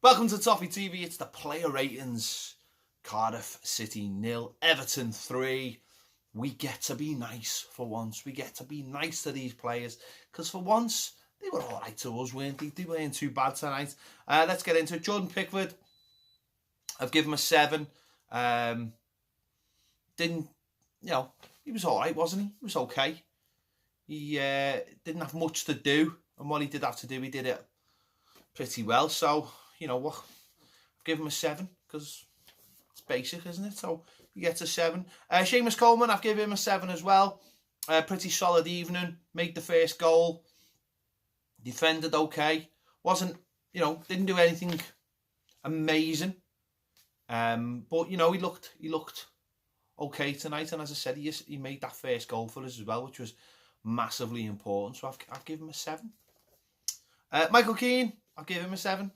Welcome to Toffee TV. It's the player ratings. Cardiff City 0, Everton 3. We get to be nice for once. We get to be nice to these players because for once they were all right to us, weren't they? They weren't too bad tonight. Let's get into it. Jordan Pickford, I've given him a 7. He was all right, wasn't he? He was okay. He didn't have much to do, and what he did have to do, he did it pretty well. So, you know what? I've given him a 7 because it's basic, isn't it? So he gets a 7. Seamus Coleman, I've given him a 7 as well. Pretty solid evening. Made the first goal. Defended okay. Wasn't, didn't do anything amazing. But he looked okay tonight. And as I said, he made that first goal for us as well, which was massively important. So I've given him a 7. Michael Keane, I'll give him a 7.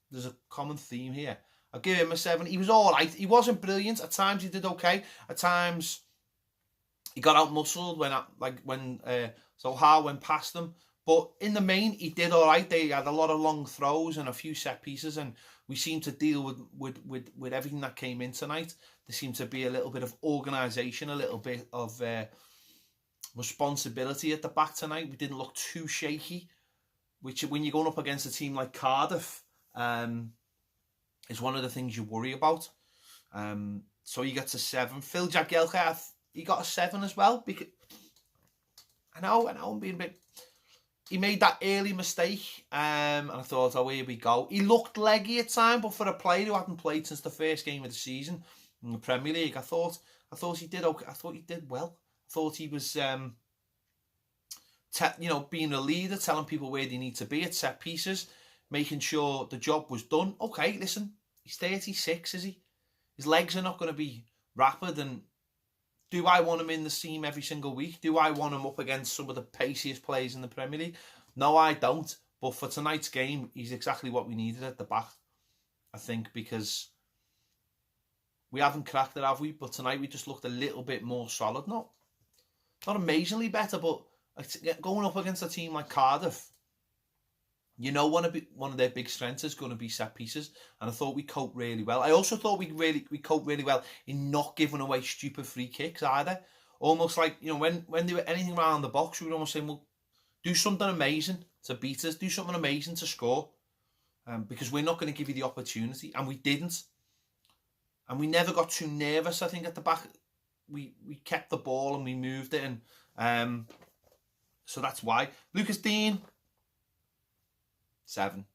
There's a common theme here. I'll give him a 7. He was all right. He wasn't brilliant. At times he did okay. At times he got out muscled when Zaha went past them. But in the main, he did all right. They had a lot of long throws and a few set pieces, and we seemed to deal with everything that came in tonight. There seemed to be a little bit of organisation, a little bit of responsibility at the back tonight. We didn't look too shaky, which when you're going up against a team like Cardiff, is one of the things you worry about. So he gets a 7. Phil Jagielka, he got a 7 as well. Because I know I'm being a bit... He made that early mistake, and I thought, oh, here we go. He looked leggy at time, but for a player who hadn't played since the first game of the season in the Premier League, I thought he did okay. I thought he did well. I thought he was, being a leader, telling people where they need to be at set pieces, making sure the job was done. Okay, listen, he's 36, is he? His legs are not going to be rapid, and do I want him in the team every single week? Do I want him up against some of the paciest players in the Premier League? No, I don't. But for tonight's game, he's exactly what we needed at the back, I think, because we haven't cracked it, have we? But tonight we just looked a little bit more solid. Not amazingly better, but going up against a team like Cardiff, one of their big strengths is going to be set pieces, and I thought we coped really well. I also thought we coped really well in not giving away stupid free kicks either. Almost like, when they were anything around the box, we were almost saying, well, do something amazing to beat us, do something amazing to score, because we're not going to give you the opportunity, and we didn't. And we never got too nervous, I think, at the back. We kept the ball and we moved it, and so that's why. Lucas Digne, 7.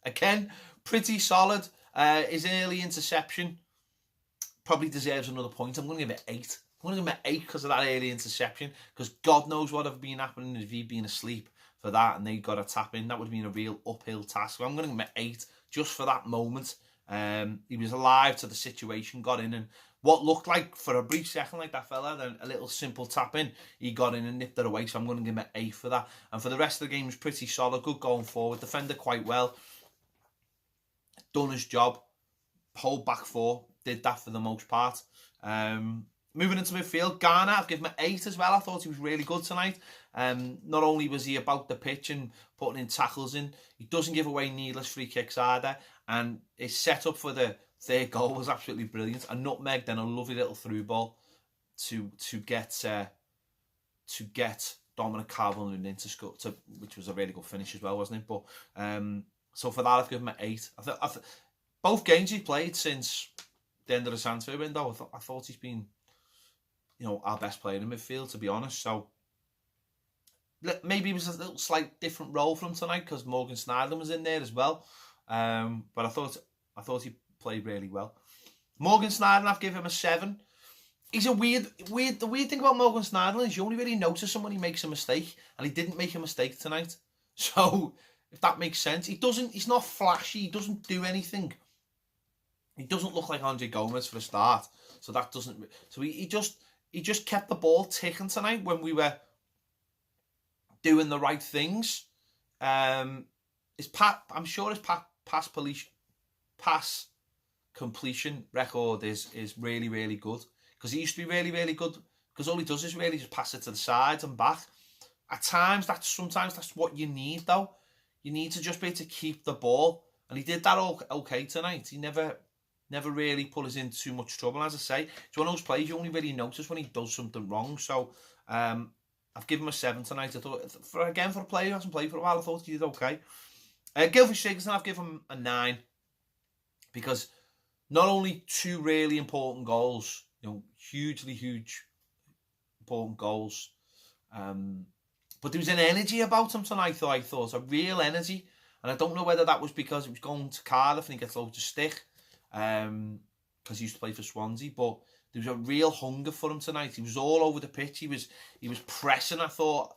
Again, pretty solid. His early interception probably deserves another point. I'm going to give it 8. I'm going to give it 8 because of that early interception, because God knows what would have been happening if he'd been asleep for that and they got a tap in. That would have been a real uphill task. So I'm going to give it 8 just for that moment. He was alive to the situation, got in, and what looked like for a brief second like that fella, then a little simple tap in, he got in and nipped it away. So I'm going to give him an 8 for that. And for the rest of the game, was pretty solid, good going forward, defended quite well, done his job. Whole back four did that for the most part. Moving into midfield, Garner, I've given him an 8 as well. I thought he was really good tonight. Not only was he about the pitch and putting in tackles in, he doesn't give away needless free kicks either. And his setup for the third goal was absolutely brilliant. A nutmeg, then a lovely little through ball to get Dominic Calvert-Lewin into score, which was a really good finish as well, wasn't it? But so for that, I've given him an 8. Both games he played since the end of the transfer window, I thought he's been, our best player in midfield, to be honest. So maybe it was a little slight different role from tonight because Morgan Schneiderlin was in there as well. But I thought he played really well. Morgan Schneiderlin, I've given him a 7. He's the weird thing about Morgan Schneiderlin is you only really notice him when he makes a mistake, and he didn't make a mistake tonight. So if that makes sense, he's not flashy, he doesn't do anything. He doesn't look like Andre Gomez for a start. So that doesn't, so he just kept the ball ticking tonight when we were doing the right things. I'm sure his pass completion record is really, really good. Because he used to be really, really good. Because all he does is really just pass it to the sides and back. At times, sometimes that's what you need, though. You need to just be able to keep the ball And he did that okay tonight. He never really put us in too much trouble. As I say, it's one of those players you only really notice when he does something wrong. So I've given him a 7 tonight. I thought, for a player who hasn't played for a while, I thought he did okay. Gylfi Sigurdsson, I've given him a 9. Because not only 2 really important goals, hugely important goals, but there was an energy about him tonight, I thought, a real energy. And I don't know whether that was because it was going to Cardiff and he gets loads of stick, because he used to play for Swansea, but there was a real hunger for him tonight. He was all over the pitch. He was pressing, I thought,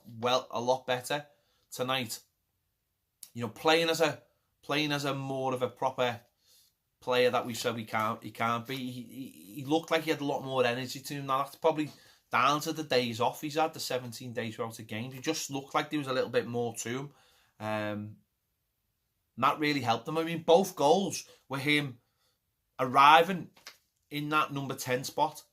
a lot better tonight. Playing as a more of a proper player that we said he can't be. He looked like he had a lot more energy to him. Now that's probably down to the days off he's had, the 17 days without a game. He just looked like there was a little bit more to him. That really helped him. I mean, both goals were him arriving in that number 10 spot,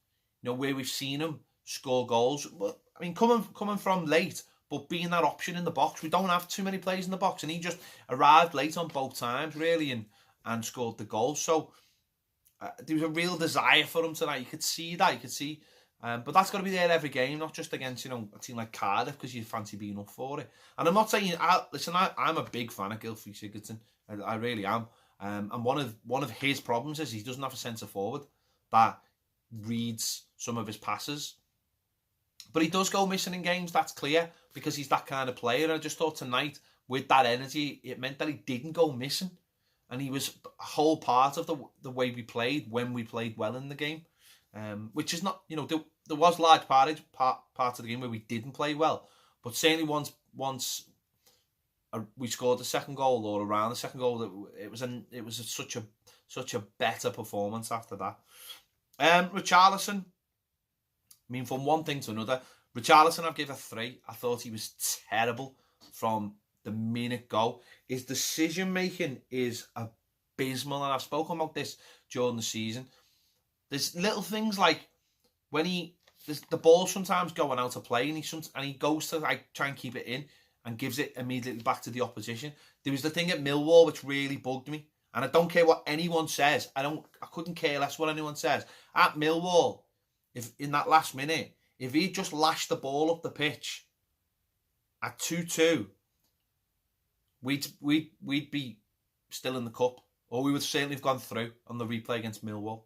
where we've seen him score goals. But I mean, coming from late, but being that option in the box, we don't have too many players in the box, and he just arrived late on both times, really, and scored the goal. So there was a real desire for him tonight. You could see that. But that's got to be there every game, not just against a team like Cardiff, because you fancy being up for it. And I'm not saying, I'm a big fan of Gylfi Sigurdsson. I really am. And one of his problems is he doesn't have a centre forward that reads some of his passes. But he does go missing in games, that's clear, because he's that kind of player. And I just thought tonight, with that energy, it meant that he didn't go missing. And he was a whole part of the way we played when we played well in the game. Which is not, there was large parts of the game where we didn't play well. But certainly once we scored the second goal, or around the second goal, it was such a better performance after that. Richarlison, I mean, from one thing to another, Richarlison I've given a 3. I thought he was terrible from the minute go. His decision making is abysmal, and I've spoken about this during the season. There's little things like when the ball sometimes going out of play, and he goes to try and keep it in and gives it immediately back to the opposition. There was the thing at Millwall which really bugged me, and I don't care what anyone says. I couldn't care less what anyone says. At Millwall, if in that last minute, if he just lashed the ball up the pitch at 2-2, we'd be still in the cup, or we would certainly have gone through on the replay against Millwall.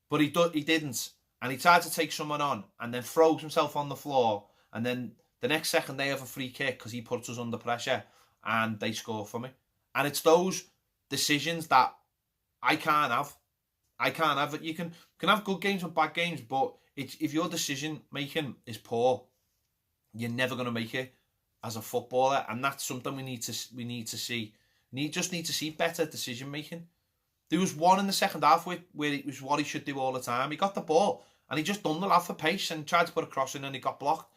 But he didn't, and he tried to take someone on, and then throws himself on the floor, and then the next second they have a free kick because he puts us under pressure, and they score for me. And it's those decisions that I can't have. You can have good games and bad games, but if your decision making is poor, you're never going to make it as a footballer, and that's something we need to see. We just need to see better decision making. There was one in the second half where it was what he should do all the time. He got the ball and he just done the lad for pace and tried to put a cross in and he got blocked.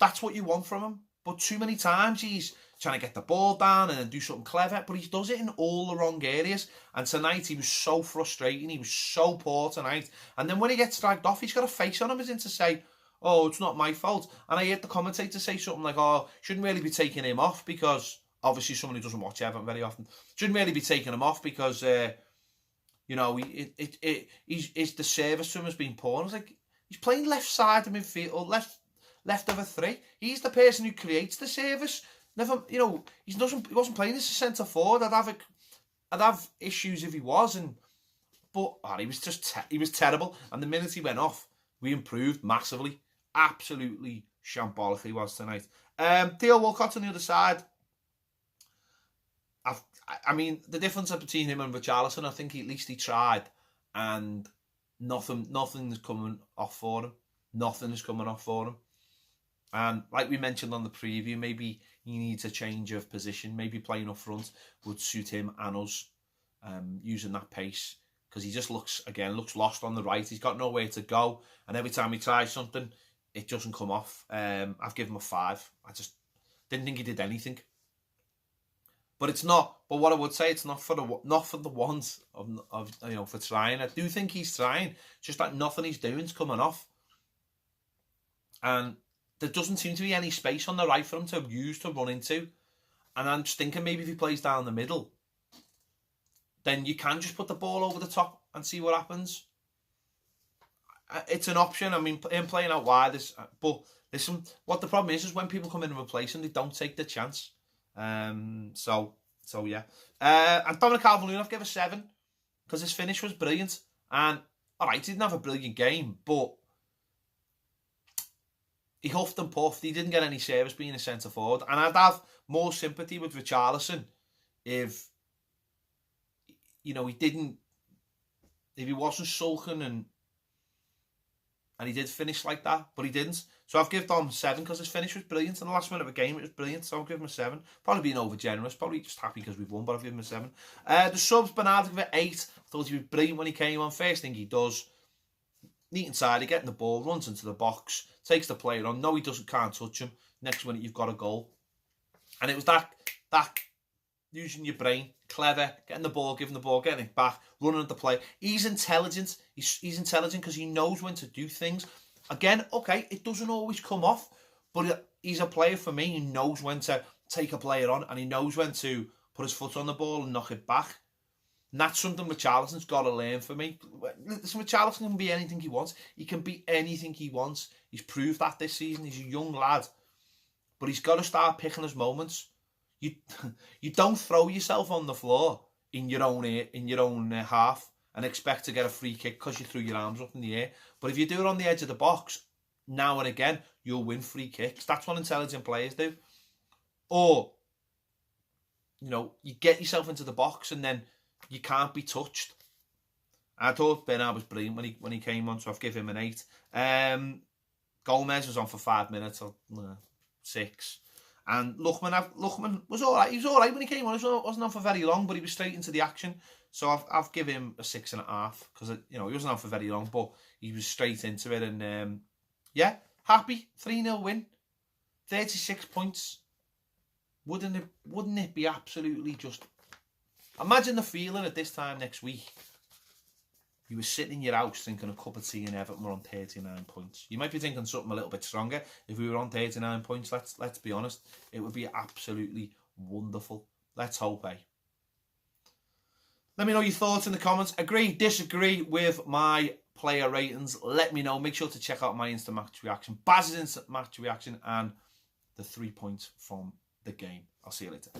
That's what you want from him. But too many times he's trying to get the ball down and then do something clever, but he does it in all the wrong areas. And tonight he was so frustrating. He was so poor tonight. And then when he gets dragged off, he's got a face on him as in to say, oh, it's not my fault. And I heard the commentator say something like, oh, shouldn't really be taking him off because obviously someone who doesn't watch Everton very often shouldn't really be taking him off because he's the service to him has been poor. I was like, he's playing left side of midfield or left of a 3. He's the person who creates the service. Never, he wasn't playing as a centre forward. I'd have issues if he was, but he was terrible. And the minute he went off, we improved massively. Absolutely shambolic he was tonight. Theo Walcott on the other side. I mean, the difference between him and Richarlison, I think at least he tried, and nothing is coming off for him. Nothing is coming off for him. And like we mentioned on the preview, maybe he needs a change of position. Maybe playing up front would suit him and us, using that pace, because he just looks lost on the right. He's got nowhere to go, and every time he tries something, it doesn't come off. I've given him a 5. I just didn't think he did anything. But it's not. But what I would say, it's not for the ones of for trying. I do think he's trying. Just that nothing he's doing is coming off, and there doesn't seem to be any space on the right for him to use to run into. And I'm just thinking maybe if he plays down the middle, then you can just put the ball over the top and see what happens. It's an option. I mean, him playing out wide is, but listen, what the problem is when people come in and replace him, they don't take the chance. So yeah. And Dominic Calvert-Lewin, I've given a 7 because his finish was brilliant. And all right, he didn't have a brilliant game, but he huffed and puffed. He didn't get any service being a centre forward. And I'd have more sympathy with Richarlison if, you know, if he wasn't sulking and he did finish like that, but he didn't. So I've given Dom 7 because his finish was brilliant. In the last minute of a game, it was brilliant, so I'll give him a 7. Probably being over generous, probably just happy because we've won, but I'll give him a 7. The subs, Bernard, I'll give it 8. I thought he was brilliant when he came on. First thing he does, neat inside, he getting the ball, runs into the box, takes the player on. No, he can't touch him. Next minute, you've got a goal. And it was that using your brain, clever, getting the ball, giving the ball, getting it back, running at the play. He's intelligent. He's intelligent because he knows when to do things. Again, okay, it doesn't always come off, but he's a player for me. He knows when to take a player on, and he knows when to put his foot on the ball and knock it back. And that's something Richarlison's got to learn for me. Listen, Richarlison can be anything he wants. He can be anything he wants. He's proved that this season. He's a young lad, but he's got to start picking his moments. You don't throw yourself on the floor in your own half and expect to get a free kick because you threw your arms up in the air. But if you do it on the edge of the box, now and again, you'll win free kicks. That's what intelligent players do. Or, you know, you get yourself into the box and then you can't be touched. I thought Bernard was brilliant when he came on, so I've given him an 8. Gomez was on for 5 minutes or 6. And Lookman was all right. He was all right when he came on. He wasn't on for very long, but he was straight into the action. So I've given him a 6.5 because, you know, he wasn't on for very long, but he was straight into it. And yeah, happy 3-0 win, 36 points. Wouldn't it be absolutely just? Imagine the feeling at this time next week. You were sitting in your house drinking a cup of tea and Everton were on 39 points. You might be thinking something a little bit stronger. If we were on 39 points, let's be honest, it would be absolutely wonderful. Let's hope, eh? Let me know your thoughts in the comments. Agree, disagree with my player ratings. Let me know. Make sure to check out my instant match reaction, Baz's instant match reaction, and the 3 points from the game. I'll see you later.